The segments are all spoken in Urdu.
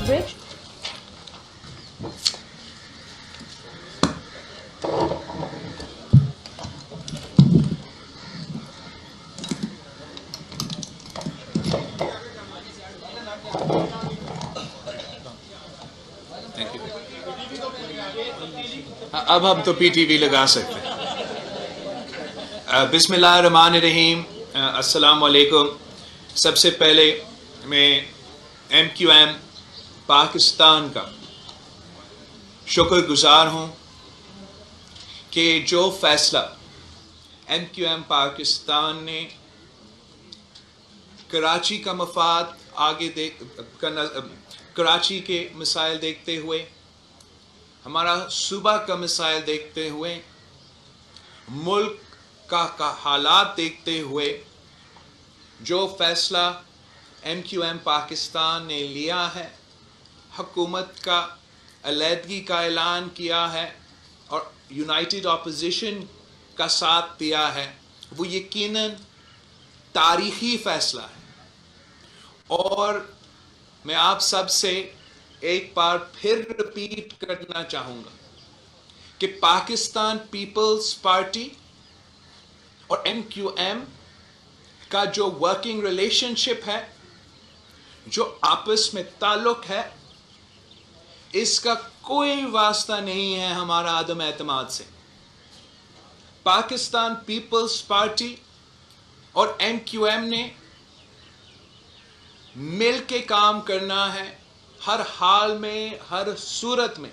bridge. اب ہم تو پی ٹی وی لگا سکتے ہیں. بسم اللہ الرحمن الرحیم. السلام علیکم. سب سے پہلے میں ایم کیو ایم پاکستان کا شکر گزار ہوں کہ جو فیصلہ ایم کیو ایم پاکستان نے کراچی کا مفاد کراچی کے مسائل دیکھتے ہوئے، ہمارا صوبہ کا مسائل دیکھتے ہوئے، ملک کا حالات دیکھتے ہوئے جو فیصلہ ایم کیو ایم پاکستان نے لیا ہے، حکومت کا علیحدگی کا اعلان کیا ہے اور یونائٹڈ اپوزیشن کا ساتھ دیا ہے، وہ یقیناً تاریخی فیصلہ ہے. اور میں آپ سب سے ایک بار پھر رپیٹ کرنا چاہوں گا کہ پاکستان پیپلز پارٹی اور ایم کیو ایم کا جو ورکنگ ریلیشن شپ ہے، جو آپس میں تعلق ہے، اس کا کوئی واسطہ نہیں ہے ہمارا عدم اعتماد سے. پاکستان پیپلز پارٹی اور ایم کیو ایم نے مل کے کام کرنا ہے ہر حال میں، ہر صورت میں.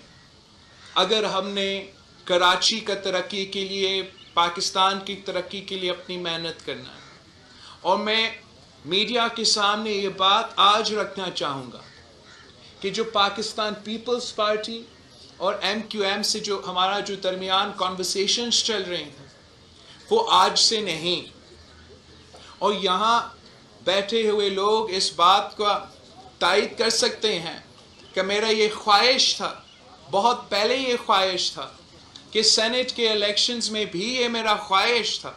اگر ہم نے کراچی کا ترقی کے لیے، پاکستان کی ترقی کے لیے اپنی محنت کرنا ہے. اور میں میڈیا کے سامنے یہ بات آج رکھنا چاہوں گا کہ جو پاکستان پیپلز پارٹی اور ایم کیو ایم سے جو ہمارا جو درمیان کانورسیشنز چل رہے ہیں، وہ آج سے نہیں. اور یہاں بیٹھے ہوئے لوگ اس بات کا تائید کر سکتے ہیں کہ میرا یہ خواہش تھا، بہت پہلے یہ خواہش تھا کہ سینٹ کے الیکشنز میں بھی یہ میرا خواہش تھا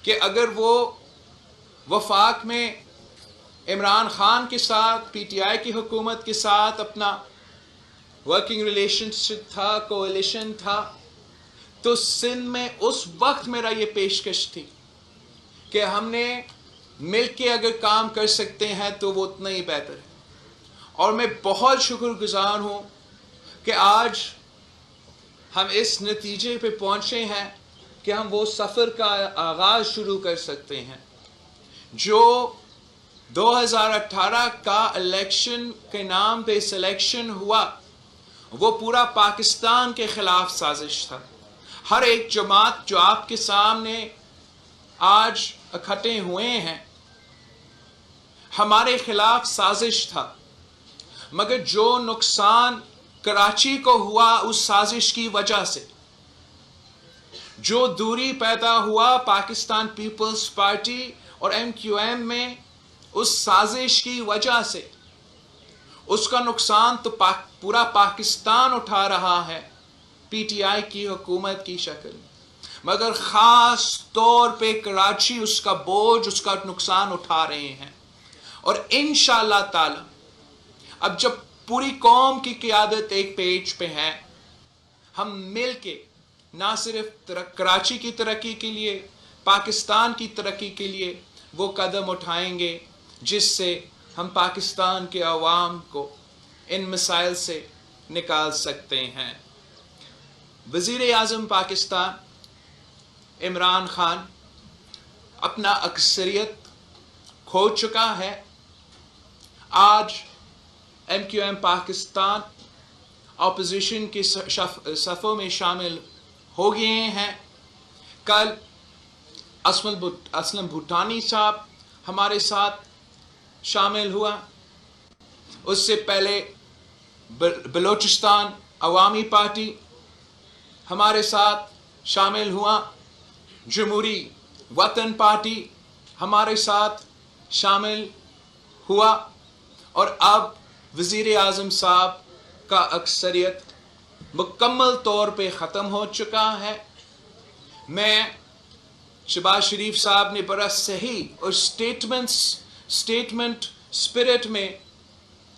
کہ اگر وہ وفاق میں عمران خان کے ساتھ، پی ٹی آئی کی حکومت کے ساتھ اپنا ورکنگ ریلیشن شپ تھا، کولیشن تھا، تو سندھ میں اس وقت میرا یہ پیشکش تھی کہ ہم نے مل کے اگر کام کر سکتے ہیں تو وہ اتنا ہی بہتر ہے. اور میں بہت شکر گزار ہوں کہ آج ہم اس نتیجے پہ پہنچے ہیں کہ ہم وہ سفر کا آغاز شروع کر سکتے ہیں جو 2018 کا الیکشن کے نام پہ سلیکشن ہوا. وہ پورا پاکستان کے خلاف سازش تھا. ہر ایک جماعت جو آپ کے سامنے آج اکٹھے ہوئے ہیں، ہمارے خلاف سازش تھا. مگر جو نقصان کراچی کو ہوا اس سازش کی وجہ سے، جو دوری پیدا ہوا پاکستان پیپلز پارٹی اور ایم کیو ایم میں اس سازش کی وجہ سے، اس کا نقصان تو پورا پاکستان اٹھا رہا ہے پی ٹی آئی کی حکومت کی شکل میں. مگر خاص طور پہ کراچی اس کا بوجھ، اس کا نقصان اٹھا رہے ہیں. اور انشاءاللہ تعالی اب جب پوری قوم کی قیادت ایک پیج پہ ہے، ہم مل کے نہ صرف کراچی کی ترقی کے لیے، پاکستان کی ترقی کے لیے وہ قدم اٹھائیں گے جس سے ہم پاکستان کے عوام کو ان مسائل سے نکال سکتے ہیں. وزیر اعظم پاکستان عمران خان اپنا اکثریت کھو چکا ہے. آج M Q M Pakistan opposition کے صفوں میں شامل ہو گئے ہیں. کل اسلم بھوٹانی صاحب ہمارے ساتھ شامل ہوا. اس سے پہلے بلوچستان عوامی پارٹی ہمارے ساتھ شامل ہوا. جمہوری وطن پارٹی ہمارے ساتھ شامل ہوا. اور اب وزیر اعظم صاحب کا اکثریت مکمل طور پہ ختم ہو چکا ہے. میں شہباز شریف صاحب نے بڑا صحیح اور اسٹیٹمنٹ اسپرٹ میں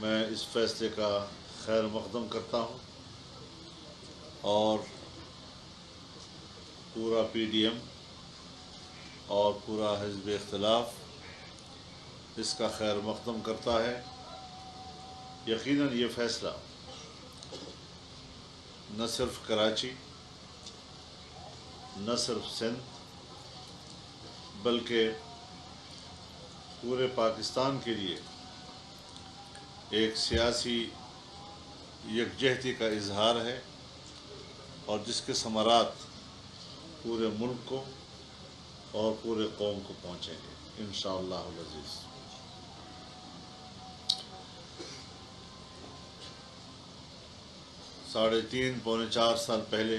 میں اس فیصلے کا خیر مقدم کرتا ہوں اور پورا پی ڈی ایم اور پورا حزب اختلاف اس کا خیر مقدم کرتا ہے۔ یقیناً یہ فیصلہ نہ صرف کراچی، نہ صرف سندھ، بلکہ پورے پاکستان کے لیے ایک سیاسی یکجہتی کا اظہار ہے اور جس کے ثمرات پورے ملک کو اور پورے قوم کو پہنچیں گے انشاءاللہ العزیز۔ 3.5 پونے 4 سال پہلے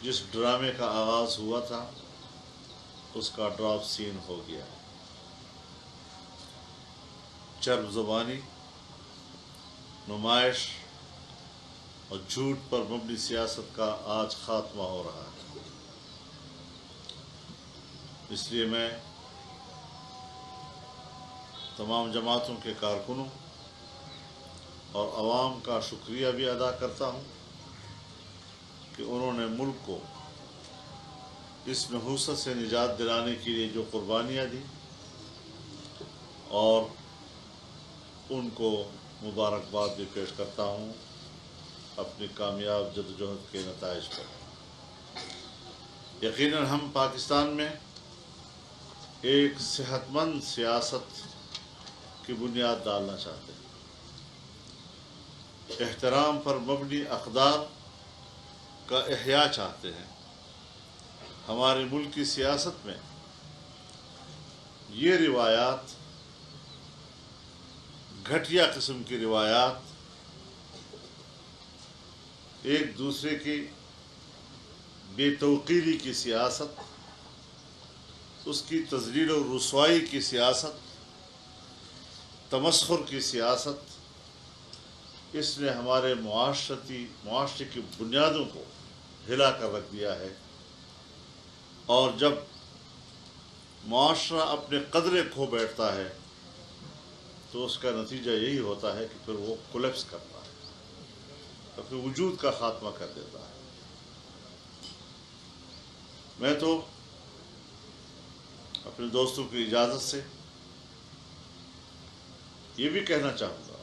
جس ڈرامے کا آغاز ہوا تھا اس کا ڈراپ سین ہو گیا۔ چرب زبانی، نمائش اور جھوٹ پر مبنی سیاست کا آج خاتمہ ہو رہا ہے۔ اس لیے میں تمام جماعتوں کے کارکنوں اور عوام کا شکریہ بھی ادا کرتا ہوں کہ انہوں نے ملک کو اس نحوست سے نجات دلانے کے لیے جو قربانیاں دیں اور ان کو مبارکباد بھی پیش کرتا ہوں اپنی کامیاب جدوجہد کے نتائج پر۔ یقیناً ہم پاکستان میں ایک صحت مند سیاست کی بنیاد ڈالنا چاہتے ہیں، احترام پر مبنی اقدار کا احیاء چاہتے ہیں۔ ہمارے ملک کی سیاست میں یہ روایات، گھٹیا قسم کی روایات، ایک دوسرے کی بے توقیری کی سیاست، اس کی تذلیل و رسوائی کی سیاست، تمسخر کی سیاست، اس نے ہمارے معاشرے کی بنیادوں کو ہلا کر رکھ دیا ہے، اور جب معاشرہ اپنے قدرے کھو بیٹھتا ہے تو اس کا نتیجہ یہی ہوتا ہے کہ پھر وہ کولیپس کرتا ہے، اپنے وجود کا خاتمہ کر دیتا ہے۔ میں تو اپنے دوستوں کی اجازت سے یہ بھی کہنا چاہوں گا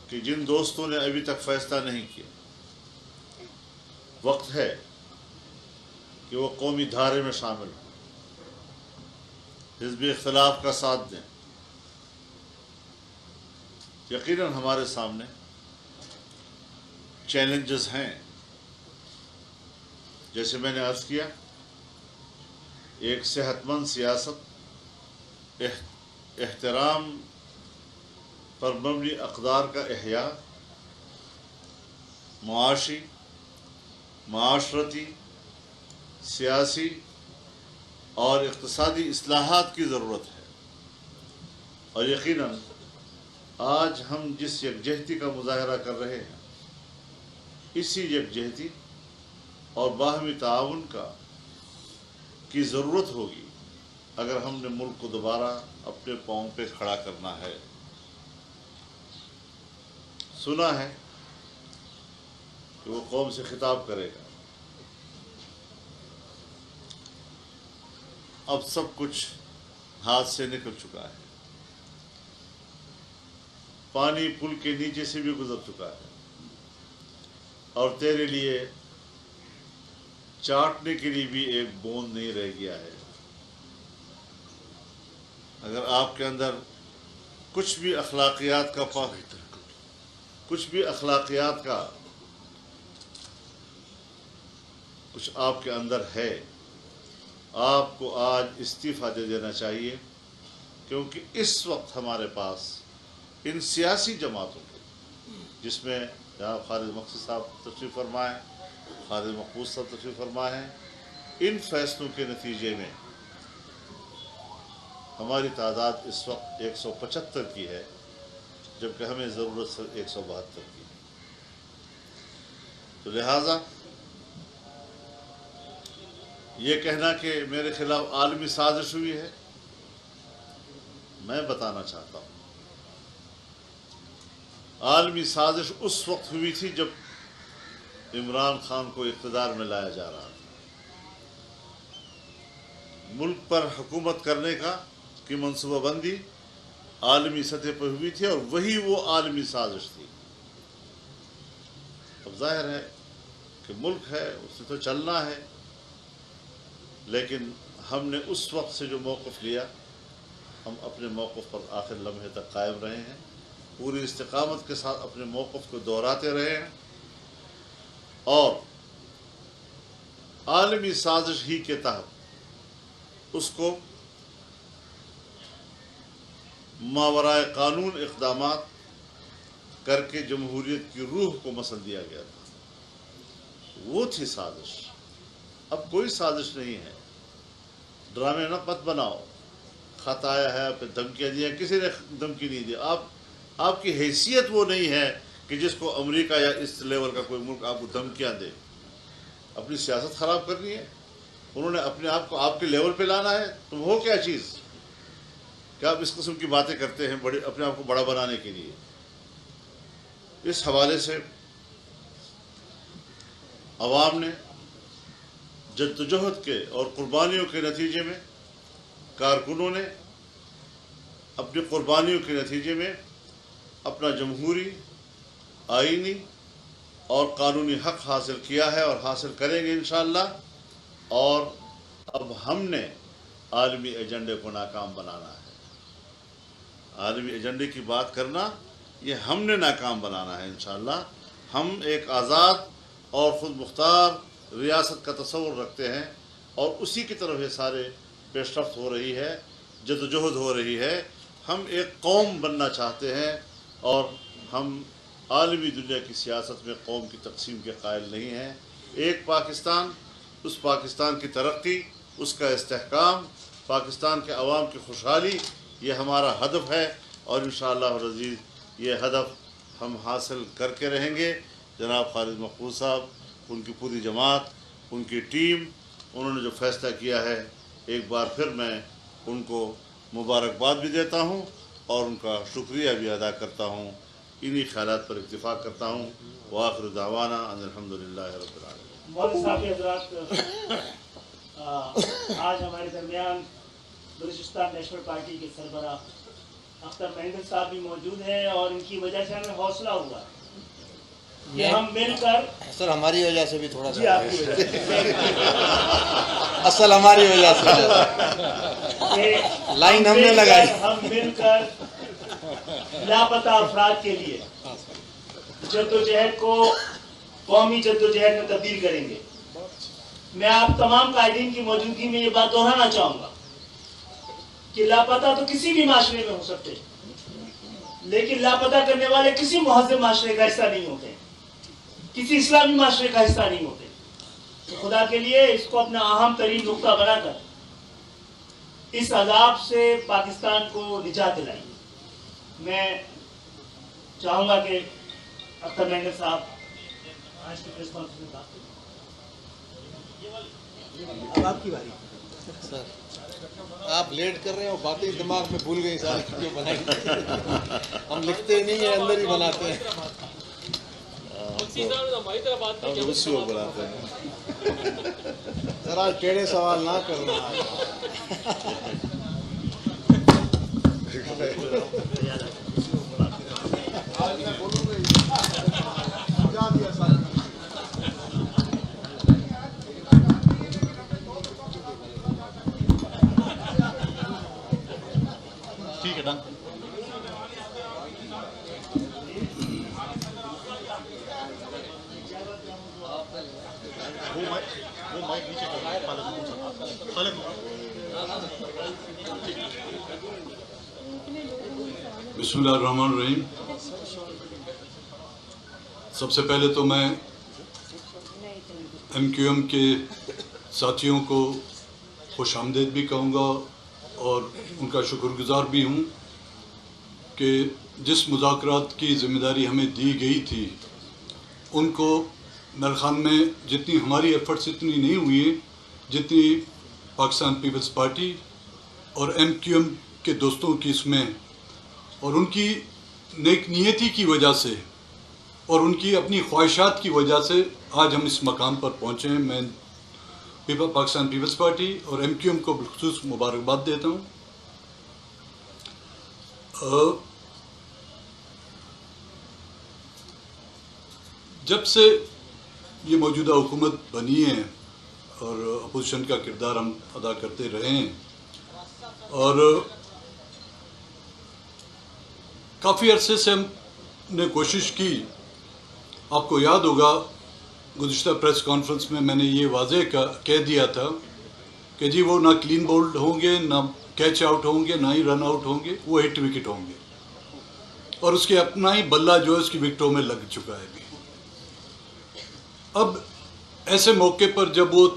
کہ جن دوستوں نے ابھی تک فیصلہ نہیں کیا، وقت ہے کہ وہ قومی دھارے میں شامل ہوں، حزب اختلاف کا ساتھ دیں۔ یقیناً ہمارے سامنے چیلنجز ہیں، جیسے میں نے عرض کیا، ایک صحت مند سیاست، احترام پر مبنی اقدار کا احیاء، معاشی، معاشرتی، سیاسی اور اقتصادی اصلاحات کی ضرورت ہے۔ اور یقیناً آج ہم جس یکجہتی کا مظاہرہ کر رہے ہیں، اسی یکجہتی اور باہمی تعاون کی ضرورت ہوگی اگر ہم نے ملک کو دوبارہ اپنے پاؤں پہ کھڑا کرنا ہے۔ سنا ہے کہ وہ قوم سے خطاب کرے گا۔ اب سب کچھ ہاتھ سے نکل چکا ہے، پانی پل کے نیچے سے بھی گزر چکا ہے، اور تیرے لیے چاٹنے کے لیے بھی ایک بوند نہیں رہ گیا ہے۔ اگر آپ کے اندر کچھ بھی اخلاقیات کا کچھ آپ کے اندر ہے، آپ کو آج استعفیٰ دے دینا چاہیے، کیونکہ اس وقت ہمارے پاس ان سیاسی جماعتوں کے، جس میں جناب خالد مقصد صاحب تشریف فرما ہے، خالد مقبوض صاحب تشریف فرما ہے، ان فیصلوں کے نتیجے میں ہماری تعداد اس وقت 175 کی ہے، جبکہ ہمیں ضرورت صرف 172 کی ہے۔ تو لہٰذا یہ کہنا کہ میرے خلاف عالمی سازش ہوئی ہے، میں بتانا چاہتا ہوں عالمی سازش اس وقت ہوئی تھی جب عمران خان کو اقتدار میں لایا جا رہا تھا. ملک پر حکومت کرنے کی منصوبہ بندی عالمی سطح پر ہوئی تھی اور وہی وہ عالمی سازش تھی. اب ظاہر ہے کہ ملک ہے، اس سے تو چلنا ہے، لیکن ہم نے اس وقت سے جو موقف لیا، ہم اپنے موقف پر آخر لمحے تک قائم رہے ہیں، پوری استقامت کے ساتھ اپنے موقف کو دہراتے رہے ہیں، اور عالمی سازش ہی کے تحت اس کو ماورائے قانون اقدامات کر کے جمہوریت کی روح کو مسل دیا گیا تھا. وہ تھی سازش. اب کوئی سازش نہیں ہے. ڈرامے نہ مت بناؤ. خط آیا ہے، پھر دھمکیاں دیا، کسی نے دھمکی نہیں دی. آپ کی حیثیت وہ نہیں ہے کہ جس کو امریکہ یا اس لیول کا کوئی ملک آپ کو دھمکیاں دے. اپنی سیاست خراب کرنی ہے. انہوں نے اپنے آپ کو آپ کے لیول پہ لانا ہے. تو وہ کیا چیز کہ آپ اس قسم کی باتیں کرتے ہیں اپنے آپ کو بڑا بنانے کے لیے. اس حوالے سے عوام نے جدوجہد کے اور قربانیوں کے نتیجے میں، کارکنوں نے اپنی قربانیوں کے نتیجے میں اپنا جمہوری، آئینی اور قانونی حق حاصل کیا ہے اور حاصل کریں گے انشاءاللہ. اور اب ہم نے عالمی ایجنڈے کو ناکام بنانا ہے. عالمی ایجنڈے کی بات کرنا یہ ہم نے ناکام بنانا ہے انشاءاللہ. ہم ایک آزاد اور خود مختار ریاست کا تصور رکھتے ہیں اور اسی کی طرف یہ سارے پیش رفت ہو رہی ہے، جدوجہد ہو رہی ہے. ہم ایک قوم بننا چاہتے ہیں اور ہم عالمی دنیا کی سیاست میں قوم کی تقسیم کے قائل نہیں ہیں. ایک پاکستان، اس پاکستان کی ترقی، اس کا استحکام، پاکستان کے عوام کی خوشحالی، یہ ہمارا ہدف ہے اور انشاءاللہ العزیز یہ ہدف ہم حاصل کر کے رہیں گے. جناب خالد محفوظ صاحب، ان کی پوری جماعت، ان کی ٹیم، انہوں نے جو فیصلہ کیا ہے، ایک بار پھر میں ان کو مبارکباد بھی دیتا ہوں اور ان کا شکریہ بھی ادا کرتا ہوں. انہی خیالات پر اتفاق کرتا ہوں. وآخر دعوانا ان الحمدللہ رب العالمین. مولوی صاحب حضرات، آج ہمارے درمیان بلوچستان نیشنل پارٹی کے سربراہ اختر مہندر صاحب بھی موجود ہیں اور ان کی وجہ سے ہمیں حوصلہ ہوا ہے کہ ہم مل کر، سر ہماری وجہ سے بھی تھوڑا جی آپ کی وجہ سے، اصل ہماری وجہ سے کہ لائن ہم نے لگائی. ہم مل کر لاپتہ افراد کے لیے جدوجہد کو قومی جدوجہد میں تبدیل کریں گے. میں آپ تمام قائدین کی موجودگی میں یہ بات دہرانا چاہوں گا کہ لاپتہ تو کسی بھی معاشرے میں ہو سکتے، لیکن لاپتہ کرنے والے کسی مہذب معاشرے کا حصہ نہیں ہوتے، کسی اسلامی معاشرے کا حصہ نہیں ہوتے. تو خدا کے لیے اس کو اپنا اہم ترین نقطہ بنا کر اس عذاب سے پاکستان کو نجات دلائیں. میں چاہوں گا کہ اختر مہندر صاحب آج کی پریس کانفرنس میں بات کریں. اب آپ کی باری. سر آپ لیٹ کر رہے ہیں اور باتیں دماغ میں بھول گئی ساری کیوں بنائی. ہم لکھتے نہیں ہیں، اندر ہی بناتے ہیں. ہم اسی کو بناتے ہیں. ذرا ٹیڑھے سوال نہ کرنا. ٹھیک ہے ڈن. وہ مائک نیچے خالد. بسم اللہ الرحمن الرحیم. سب سے پہلے تو میں ایم کیو ایم کے ساتھیوں کو خوش آمدید بھی کہوں گا اور ان کا شکر گزار بھی ہوں کہ جس مذاکرات کی ذمہ داری ہمیں دی گئی تھی ان کو میرے خیال میں جتنی ہماری ایفرٹس اتنی نہیں ہوئی جتنی پاکستان پیپلز پارٹی اور ایم کیو ایم کے دوستوں کی اس میں اور ان کی نیک نیتی کی وجہ سے اور ان کی اپنی خواہشات کی وجہ سے آج ہم اس مقام پر پہنچے ہیں. میں پاکستان پیپلز پارٹی اور ایم کیو ایم کو بالخصوص مبارکباد دیتا ہوں. جب سے یہ موجودہ حکومت بنی ہے اور اپوزیشن کا کردار ہم ادا کرتے رہے ہیں اور کافی عرصے سے ہم نے کوشش کی. آپ کو یاد ہوگا گزشتہ پریس کانفرنس میں نے یہ واضح کہہ دیا تھا کہ جی وہ نہ کلین بولڈ ہوں گے، نہ کیچ آؤٹ ہوں گے، نہ ہی رن آؤٹ ہوں گے، وہ ہٹ وکٹ ہوں گے. اور اس کے اپنا ہی بلہ جو ہے اس کی وکٹوں میں لگ چکا ہے بھی. اب ایسے موقع پر جب وہ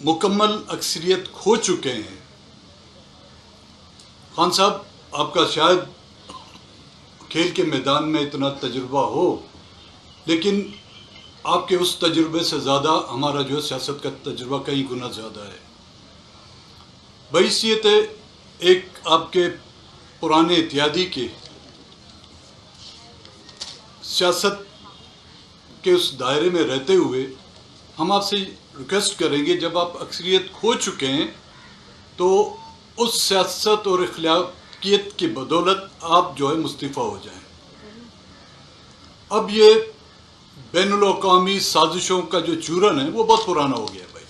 مکمل اکثریت کھو چکے ہیں، خان صاحب آپ کا شاید کھیل کے میدان میں اتنا تجربہ ہو، لیکن آپ کے اس تجربے سے زیادہ ہمارا جو سیاست کا تجربہ کئی گنا زیادہ ہے. بحیثیت ایک آپ کے پرانے اتحادی کے سیاست کے اس دائرے میں رہتے ہوئے ہم آپ سے ریکویسٹ کریں گے، جب آپ اکثریت کھو چکے ہیں تو اس سیاست اور اخلاقیت کی بدولت آپ جو ہے مستعفی ہو جائیں. اب یہ بین الاقوامی سازشوں کا جو چورن ہے وہ بہت پرانا ہو گیا بھائی.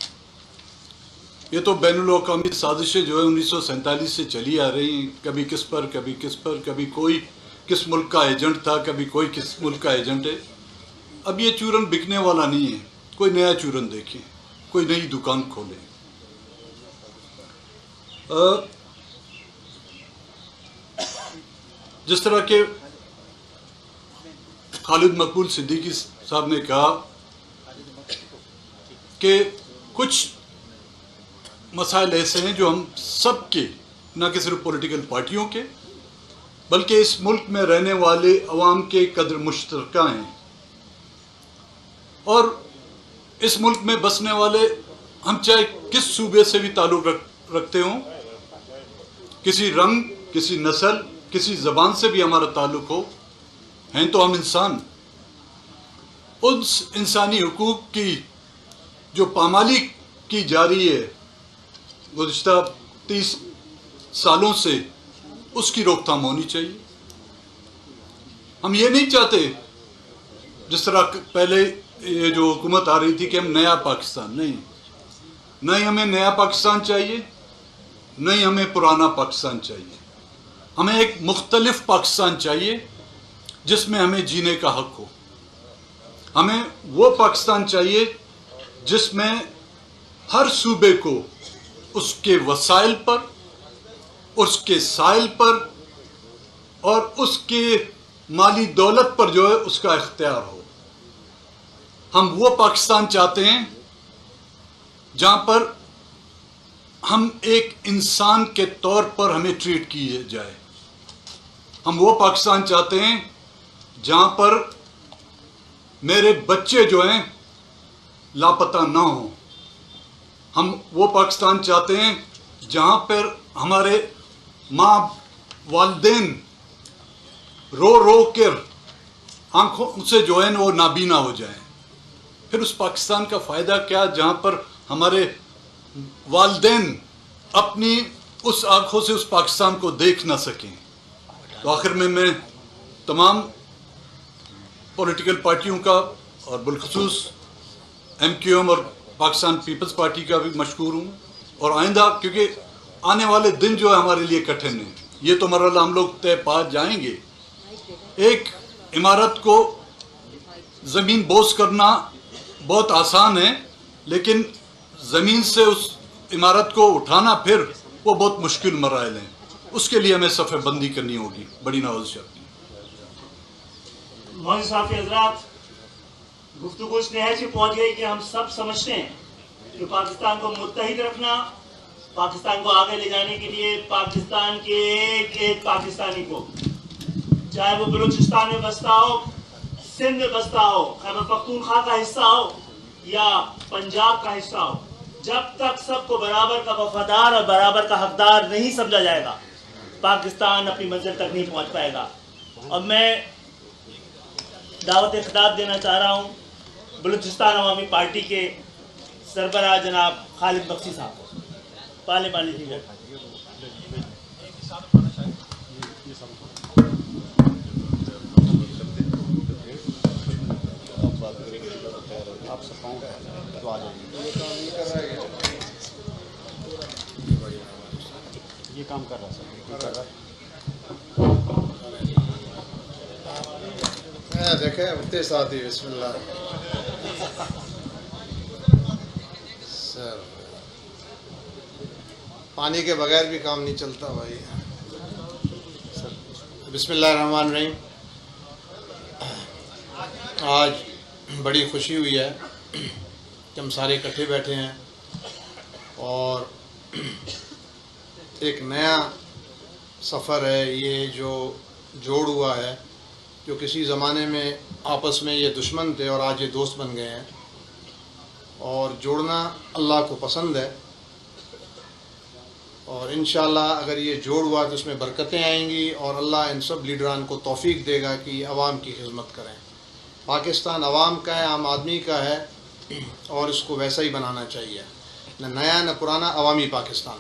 یہ تو بین الاقوامی سازشیں جو ہے 1947 سے چلی آ رہی ہیں، کبھی کس پر کبھی کس پر، کبھی کوئی کس ملک کا ایجنٹ تھا، کبھی کوئی کس ملک کا ایجنٹ ہے. اب یہ چورن بکنے والا نہیں ہے. کوئی نیا چورن دیکھیں، کوئی نئی دکان کھولیں. جس طرح کہ خالد مقبول صدیقی صاحب نے کہا کہ کچھ مسائل ایسے ہیں جو ہم سب کے، نہ کہ صرف پولیٹیکل پارٹیوں کے بلکہ اس ملک میں رہنے والے عوام کے قدر مشترکہ ہیں. اور اس ملک میں بسنے والے ہم چاہے کس صوبے سے بھی تعلق رکھتے ہوں، کسی رنگ، کسی نسل، کسی زبان سے بھی ہمارا تعلق ہو، ہیں تو ہم انسان. اس انسانی حقوق کی جو پامالی کی جا رہی ہے گزشتہ 30 سالوں سے، اس کی روک تھام ہونی چاہیے. ہم یہ نہیں چاہتے جس طرح پہلے یہ جو حکومت آ رہی تھی کہ ہم نیا پاکستان، نہیں ہمیں نیا پاکستان چاہیے، نہیں ہمیں پرانا پاکستان چاہیے. ہمیں ایک مختلف پاکستان چاہیے جس میں ہمیں جینے کا حق ہو. ہمیں وہ پاکستان چاہیے جس میں ہر صوبے کو اس کے وسائل پر، اس کے سائل پر اور اس کے مالی دولت پر جو ہے اس کا اختیار ہو. ہم وہ پاکستان چاہتے ہیں جہاں پر ہم ایک انسان کے طور پر ہمیں ٹریٹ کیے جائے. ہم وہ پاکستان چاہتے ہیں جہاں پر میرے بچے جو ہیں لاپتہ نہ ہوں. ہم وہ پاکستان چاہتے ہیں جہاں پر ہمارے ماں والدین رو رو کر آنکھوں سے جو ہے وہ نابینا ہو جائیں. پھر اس پاکستان کا فائدہ کیا جہاں پر ہمارے والدین اپنی اس آنکھوں سے اس پاکستان کو دیکھ نہ سکیں. تو آخر میں تمام پولیٹیکل پارٹیوں کا اور بالخصوص ایم کیو ایم اور پاکستان پیپلز پارٹی کا بھی مشکور ہوں. اور آئندہ کیونکہ آنے والے دن جو ہے ہمارے لیے کٹھن ہیں، یہ تو مرحلہ ہم لوگ طے پا جائیں گے. ایک عمارت کو زمین بوس کرنا بہت آسان ہے، لیکن زمین سے اس عمارت کو اٹھانا پھر وہ بہت مشکل مراحل ہیں. اس کے لیے ہمیں صفحہ بندی کرنی ہوگی. بڑی نوازش اپنی. معزز صحافی حضرات، گفتگو اس نہج پہ پہنچ گئی کہ ہم سب سمجھتے ہیں کہ پاکستان کو متحد رکھنا، پاکستان کو آگے لے جانے کے لیے پاکستان کے ایک ایک پاکستانی کو، چاہے وہ بلوچستان میں بستا ہو، سندھ میں بستا ہو، خیبر پختونخوا کا حصہ ہو یا پنجاب کا حصہ ہو، جب تک سب کو برابر کا وفادار اور برابر کا حقدار نہیں سمجھا جائے گا، پاکستان اپنی منزل تک نہیں پہنچ پائے گا. اور میں دعوت خطاب دینا چاہ رہا ہوں بلوچستان عوامی پارٹی کے سربراہ جناب خالد بخشی صاحب کو. پارلیمانی لیڈر. تو آ جائیے. یہ کام کر رہا سر. دیکھیں اٹھتے ساتھی بسم اللہ. سر پانی کے بغیر بھی کام نہیں چلتا بھائی. بسم اللہ الرحمن الرحیم. آج بڑی خوشی ہوئی ہے کہ ہم سارے اکٹھے بیٹھے ہیں اور ایک نیا سفر ہے یہ جو جوڑ ہوا ہے. جو کسی زمانے میں آپس میں یہ دشمن تھے اور آج یہ دوست بن گئے ہیں. اور جوڑنا اللہ کو پسند ہے اور انشاءاللہ اگر یہ جوڑ ہوا تو اس میں برکتیں آئیں گی اور اللہ ان سب لیڈران کو توفیق دے گا کہ عوام کی خدمت کریں. پاکستان عوام کا ہے, عام آدمی کا ہے اور اس کو ویسا ہی بنانا چاہیے. نہ نیا نہ پرانا, عوامی پاکستان.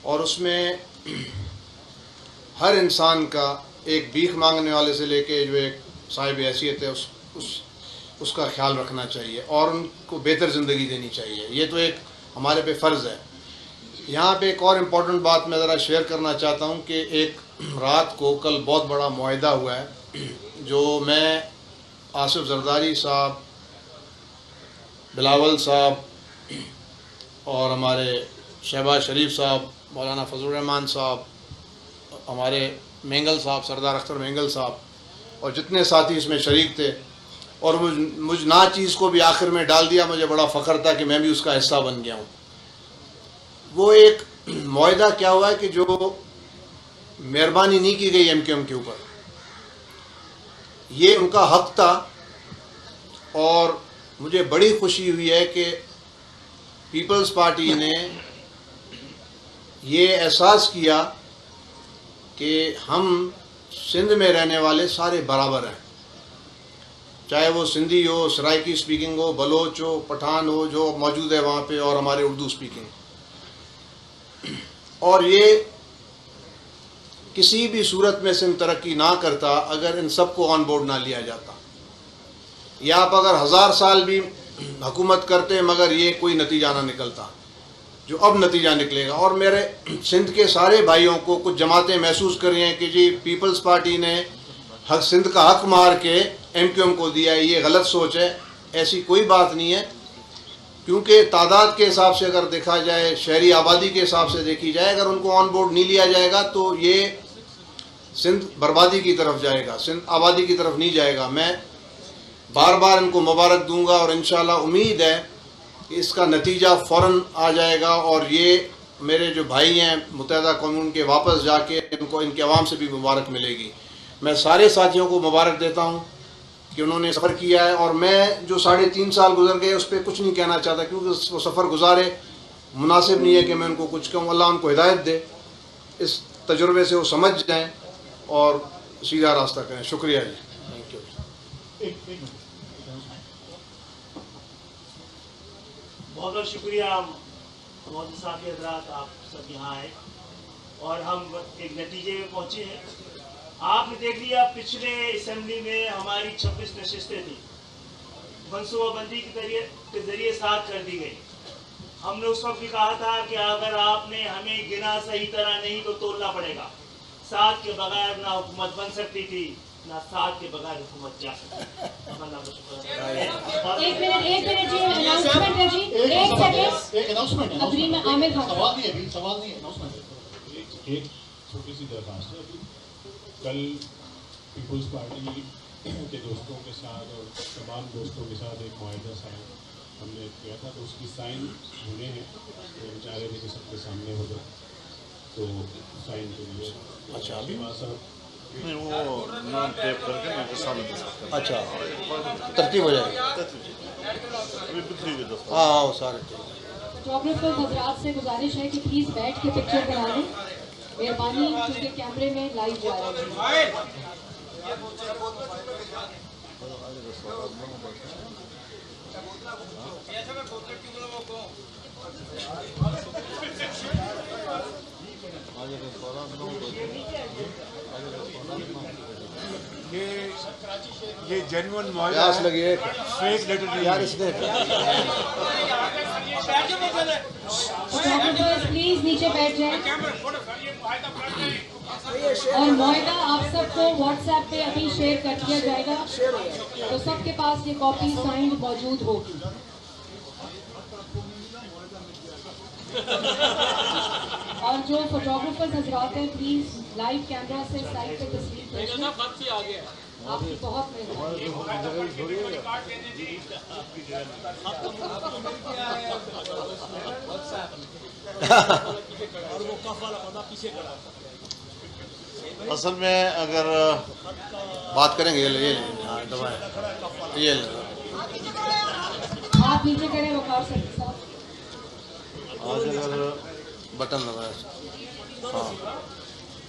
اور اس میں ہر انسان کا ایک بھیک مانگنے والے سے لے کے جو ایک صاحب حیثیت ہے اس کا خیال رکھنا چاہیے اور ان کو بہتر زندگی دینی چاہیے. یہ تو ایک ہمارے پہ فرض ہے. یہاں پہ ایک اور امپورٹنٹ بات میں ذرا شیئر کرنا چاہتا ہوں کہ ایک رات کو کل بہت بڑا معاہدہ ہوا ہے جو میں آصف زرداری صاحب, بلاول صاحب اور ہمارے شہباز شریف صاحب, مولانا فضل الرحمان صاحب, ہمارے مینگل صاحب, سردار اختر مینگل صاحب اور جتنے ساتھی اس میں شریک تھے اور مجھ نا چیز کو بھی آخر میں ڈال دیا. مجھے بڑا فخر تھا کہ میں بھی اس کا حصہ بن گیا ہوں. وہ ایک معاہدہ کیا ہوا ہے کہ جو مہربانی نہیں کی گئی ایم کیو ایم کے اوپر, یہ ان کا حق تھا. اور مجھے بڑی خوشی ہوئی ہے کہ پیپلز پارٹی نے یہ احساس کیا کہ ہم سندھ میں رہنے والے سارے برابر ہیں, چاہے وہ سندھی ہو, سرائکی سپیکنگ ہو, بلوچ ہو, پٹھان ہو جو موجود ہے وہاں پہ, اور ہمارے اردو سپیکنگ. اور یہ کسی بھی صورت میں سندھ ترقی نہ کرتا اگر ان سب کو آن بورڈ نہ لیا جاتا. یا آپ اگر 1000 سال بھی حکومت کرتے مگر یہ کوئی نتیجہ نہ نکلتا جو اب نتیجہ نکلے گا. اور میرے سندھ کے سارے بھائیوں کو کچھ جماعتیں محسوس کر رہی ہیں کہ جی پیپلز پارٹی نے سندھ کا حق مار کے ایم کیو ایم کو دیا ہے, یہ غلط سوچ ہے. ایسی کوئی بات نہیں ہے, کیونکہ تعداد کے حساب سے اگر دیکھا جائے, شہری آبادی کے حساب سے دیکھی جائے, اگر ان کو آن بورڈ نہیں لیا جائے گا تو یہ سندھ بربادی کی طرف جائے گا, سندھ آبادی کی طرف نہیں جائے گا. میں بار بار ان کو مبارک دوں گا اور انشاءاللہ امید ہے کہ اس کا نتیجہ فوراً آ جائے گا. اور یہ میرے جو بھائی ہیں متحدہ قوم کے واپس جا کے ان کے عوام سے بھی مبارک ملے گی. میں سارے ساتھیوں کو مبارک دیتا ہوں کہ انہوں نے سفر کیا ہے. اور میں جو 3.5 سال گزر گئے اس پہ کچھ نہیں کہنا چاہتا کیونکہ وہ سفر گزارے, مناسب نہیں ہے کہ میں ان کو کچھ کہوں. اللہ ان کو ہدایت دے, اس تجربے سے وہ سمجھ جائیں اور سیدھا راستہ کریں. شکریہ جی. Thank you. بہت بہت شکریہ محترم صاحب حضرات, آپ سب یہاں آئے اور ہم ایک نتیجے میں پہنچے ہیں. آپ نے دیکھ لیا پچھلے اسمبلی میں ہماری 26 نشستیں تھیں, منصوبہ بندی کے ذریعے 7 کر دی گئی. ہم نے اس وقت بھی کہا تھا کہ اگر آپ نے ہمیں گنا صحیح طرح نہیں تو تولنا پڑے گا. 7 کے بغیر نہ حکومت بن سکتی تھی نہ 7 کے بغیر حکومت جا سکتی. ایک منٹ جی, اناؤنسمنٹ ہے جی, ایک سیکنڈ. ایک اناؤنسمنٹ ہے. سوال نہیں ہے, اناؤنسمنٹ ہے. ایک چھوٹی سی درخواست ہے. ابھی کل پیپلز پارٹی کے دوستوں کے ساتھ اور تمام دوستوں کے ساتھ ایک معاہدہ سائن ہم نے کیا تھا, تو اس کی سائن ہونے ہیں. تو چاہ رہے تھے کہ سب کے سامنے ہو جائے تو سائن کے لیے. اچھا, ابھی نہیں وہ نام ٹیپ کر کے میں کے سامنے دے سکتا ہوں. اچھا ترتیب ہو جائے گا. ابھی بکھری ہوئی دستاویز. ہاں سارے فوٹوگرافر حضرات سے گزارش ہے کہ پلیز بیٹھ کے پکچر بنا لیں مہربانی, کیونکہ کیمرے میں لائیو جا رہا ہے. یہ جینون پیاس لگی ہے فیک لیٹر یار اس نے فوٹوگرافرز پلیز نیچے بیٹھ جائیں. اور معاہدہ آپ سب کو واٹس ایپ پہ ابھی شیئر کر دیا جائے گا تو سب کے پاس یہ کاپی سائنڈ موجود ہوگی. اور جو فوٹوگرافرز حضرات ہیں پلیز لائیو کیمرہ سے سائڈ پہ تصویر کھینچیں. آپ کی بہت مہربانی. اصل میں اگر بات کریں گے یہ لے دبائیں یہ لے آپ نیچے کریں وقار سر صاحب. آج اگر بٹن دبائیں. ہاں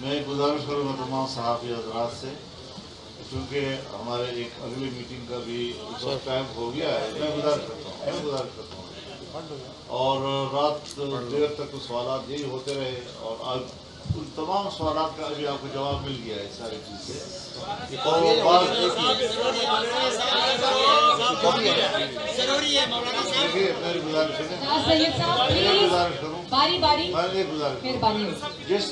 میں گزارش کروں گا تمام صحافی حضرات سے کیونکہ ہمارے ایک اگلی میٹنگ کا بھی ٹائم ہو گیا ہے. میں گزارش کرتا ہوں اور رات دیر تک تو سوالات یہی ہوتے رہے اور آج ان تمام سوالات کا ابھی آپ کو جواب مل گیا ہے ساری چیز سے. میری گزارش ہے سید صاحب پلیز باری باری مہربانی. جس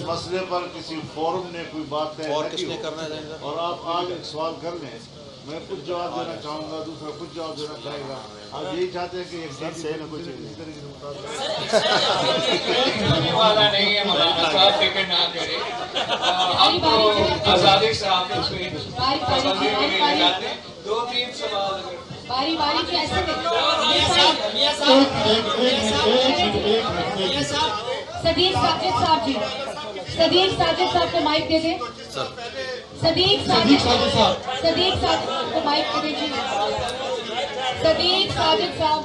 مسئلے پر کسی فورم نے کوئی بات طے نہ کی ہو اور آپ آج ایک سوال کر لیں میں کچھ جواب دینا چاہوں گا دوسرا کچھ جواب دینا چاہے گا. آپ یہی چاہتے ہیں کہ ایک باری باری کیسے صدیق ساجد صاحب جی صدیق ساجد صاحب کو مائک دے دیں. صدیق ساجد کو مائک دے دیجیے. صدیق ساجد صاحب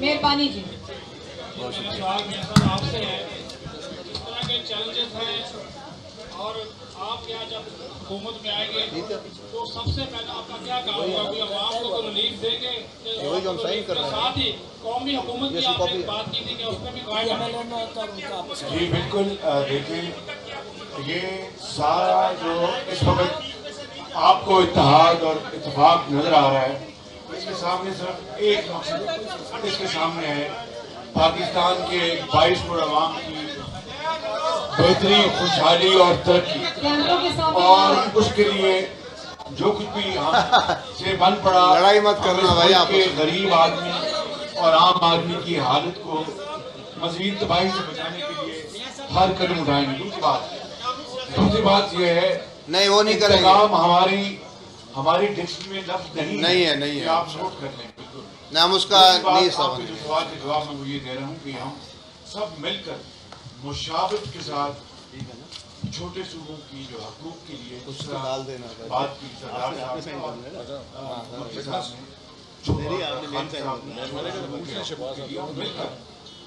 مہربانی جی. آپ سے ہے اس طرح کے چیلنجز ہیں اور آپ کیا جب حکومت میں آئیں گے تو سب سے پہلے آپ کا کیا کام ہوگا کوئی عوام کو ریلیف دیں گے ساتھ ہی قومی حکومت کی آپ نے بات کی تھی کہ اس میں بھی قائم. جی بالکل. دیکھیں یہ سارا جو اس وقت آپ کو اتحاد اور اتفاق نظر آ رہا ہے اس کے سامنے صرف ایک مقصد اس کے سامنے ہے پاکستان کے 22 کروڑ عوام کی بہتری خوشحالی اور ترقی. اور اس کے لیے جو کچھ بھی ہم سے بن پڑا لڑائی مت کرنا بھائی. آپ کے غریب آدمی اور عام آدمی کی حالت کو مزید تباہی سے بچانے کے لیے ہر قدم اٹھائیں گے. دوسری بات یہ ہے نہیں وہ نہیں کریں گے. ہماری ڈکشنری میں لفظ نہیں ہے. آپ نوٹ کر لیں. نہ ہم اس کا نہیں سوال کے جواب میں وہ یہ دے رہا ہوں کہ ہم سب مل کر مشاورت کے ساتھ چھوٹے صوبوں کی جو حقوق کے لیے بات کی سردار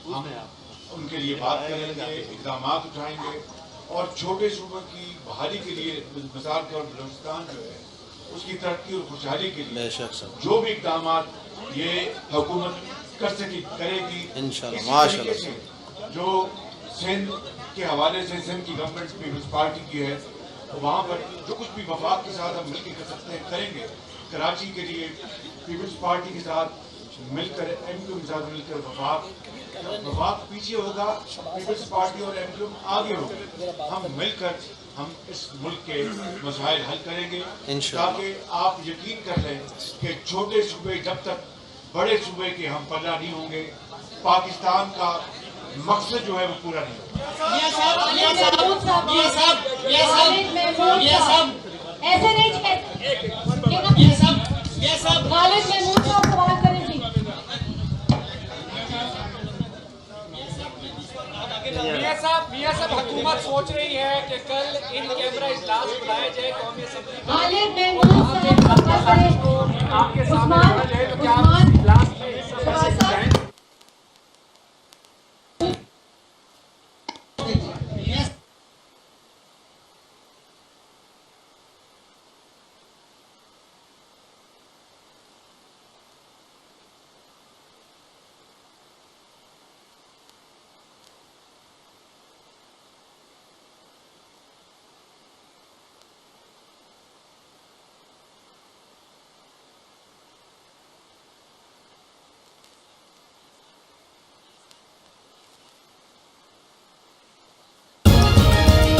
ہم ان کے لیے بات کریں گے اقدامات اٹھائیں گے اور چھوٹے صوبوں کی بحالی کے لیے مثال کے طور پر بلوچستان جو ہے اس کی ترقی اور خوشحالی کے لیے جو بھی اقدامات یہ حکومت کرے گی انشاءاللہ ماشاءاللہ. جو سندھ کے حوالے سے سندھ کی گورنمنٹ پیپلز پارٹی کی ہے وہاں پر جو کچھ بھی وفاق کے ساتھ ہم مل کے کر سکتے ہیں کریں گے. کراچی کے لیے پیپلز پارٹی کے ساتھ مل کر ایم کیو کے ساتھ مل کر وفاق پیچھے ہوگا پیپلز پارٹی اور ایم کیو آگے ہوگا. ہم مل کر ہم اس ملک کے مسائل حل کریں گے تاکہ آپ یقین کر لیں کہ چھوٹے صوبے جب تک بڑے صوبے کے ہم پلہ نہیں ہوں گے پاکستان کا مقصد جو ہے وہ پورا نہیں ہوگا. ایسے نہیں غالب محمود صاحب سوال کریں جی. میاں صاحب حکومت سوچ رہی ہے کہ کل ان کیمرہ اجلاس بلائے جائے قومی اسمبلی غالب محمود صاحب